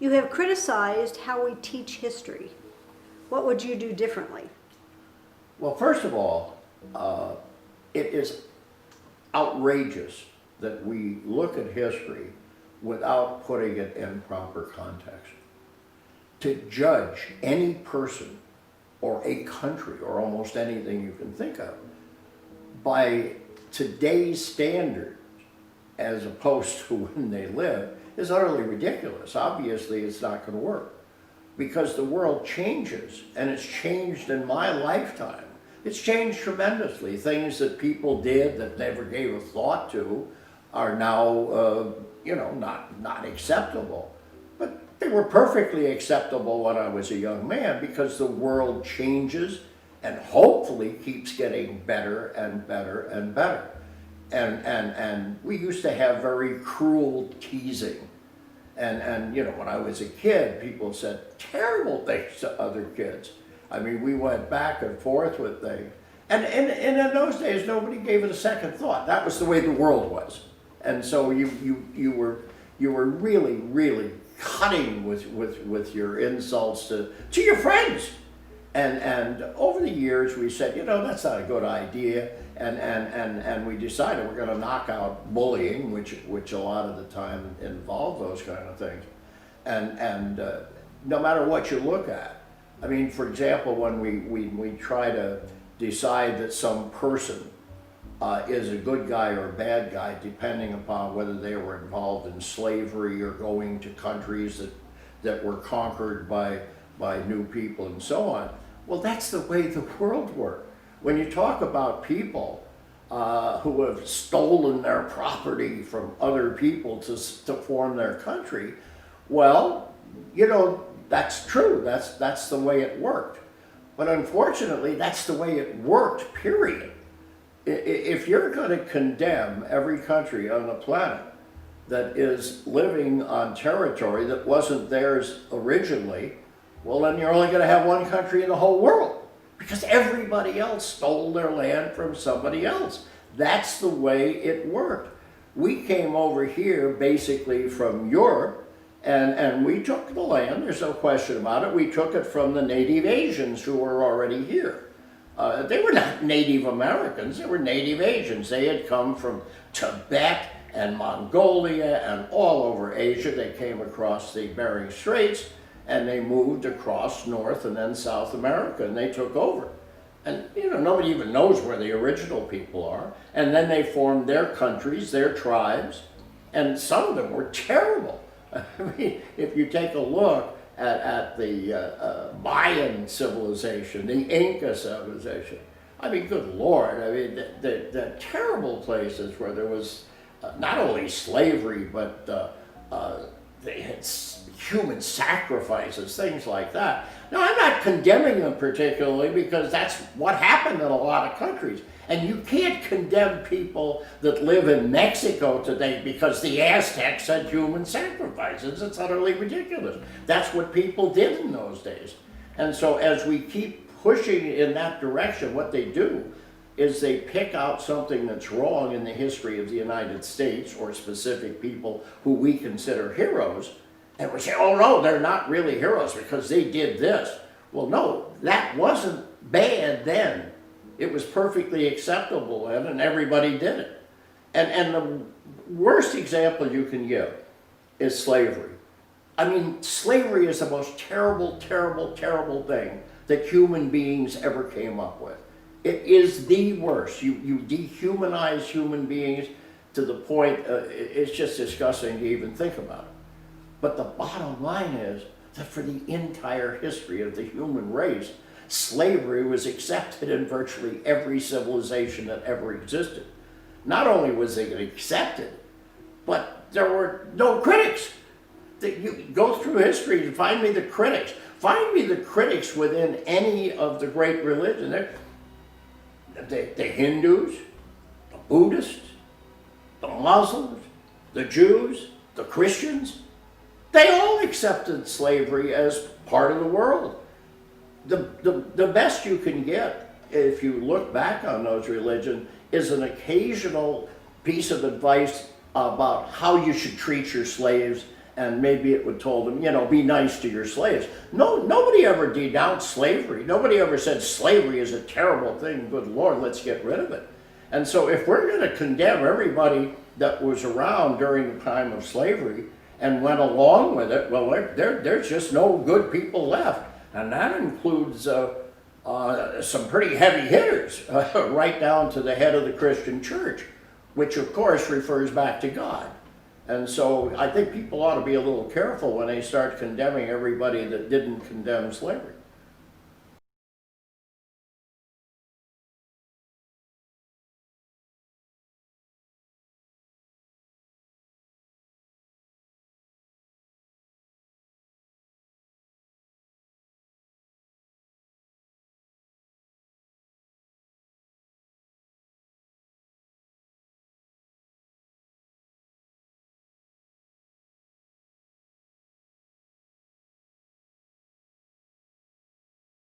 You have criticized how we teach history. What would you do differently? Well, first of all, it is outrageous that we look at history without putting it in proper context. To judge any person or a country or almost anything you can think of by today's standards as opposed to when they lived is utterly ridiculous. Obviously, it's not going to work because the world changes, and it's changed in my lifetime. It's changed tremendously. Things that people did that never gave a thought to are now, not acceptable. But they were perfectly acceptable when I was a young man because the world changes and hopefully keeps getting better and better and better. And we used to have very cruel teasing. And when I was a kid, people said terrible things to other kids. I mean, we went back and forth with things. And in those days, nobody gave it a second thought. That was the way the world was. And so you were really, really cutting with your insults to your friends. And over the years, we said, that's not a good idea. And we decided we're going to knock out bullying, which a lot of the time involved those kind of things. And no matter what you look at, I mean, for example, when we try to decide that some person is a good guy or a bad guy, depending upon whether they were involved in slavery or going to countries that were conquered by new people and so on. Well, that's the way the world worked. When you talk about people who have stolen their property from other people to form their country, well, that's true. That's the way it worked. But unfortunately, that's the way it worked, period. If you're going to condemn every country on the planet that is living on territory that wasn't theirs originally, well, then you're only going to have one country in the whole world because everybody else stole their land from somebody else. That's the way it worked. We came over here basically from Europe and we took the land, there's no question about it. We took it from the native Asians who were already here. They were not Native Americans, they were Native Asians. They had come from Tibet and Mongolia and all over Asia. They came across the Bering Straits and they moved across North and then South America and they took over. And nobody even knows where the original people are. And then they formed their countries, their tribes, and some of them were terrible. I mean, if you take a look at the Mayan civilization, the Inca civilization, I mean, good Lord, I mean, the terrible places where there was not only slavery, but they had human sacrifices, things like that. Now, I'm not condemning them particularly because that's what happened in a lot of countries. And you can't condemn people that live in Mexico today because the Aztecs had human sacrifices. It's utterly ridiculous. That's what people did in those days. And so as we keep pushing in that direction, what they do is they pick out something that's wrong in the history of the United States or specific people who we consider heroes, and we say, oh no, they're not really heroes because they did this. Well, no, that wasn't bad then. It was perfectly acceptable then, and everybody did it. And the worst example you can give is slavery. I mean, slavery is the most terrible, terrible, terrible thing that human beings ever came up with. It is the worst. You dehumanize human beings to the point, it's just disgusting to even think about it. But the bottom line is that for the entire history of the human race, slavery was accepted in virtually every civilization that ever existed. Not only was it accepted, but there were no critics. You go through history and find me the critics. Find me the critics within any of the great religions. The Hindus, the Buddhists, the Muslims, the Jews, the Christians, they all accepted slavery as part of the world. The best you can get, if you look back on those religions, is an occasional piece of advice about how you should treat your slaves and maybe it would told them, you know, be nice to your slaves. No, nobody ever denounced slavery. Nobody ever said slavery is a terrible thing. Good Lord, let's get rid of it. And so if we're going to condemn everybody that was around during the time of slavery and went along with it, well, there's just no good people left. And that includes some pretty heavy hitters, right down to the head of the Christian church, which of course refers back to God. And so I think people ought to be a little careful when they start condemning everybody that didn't condemn slavery.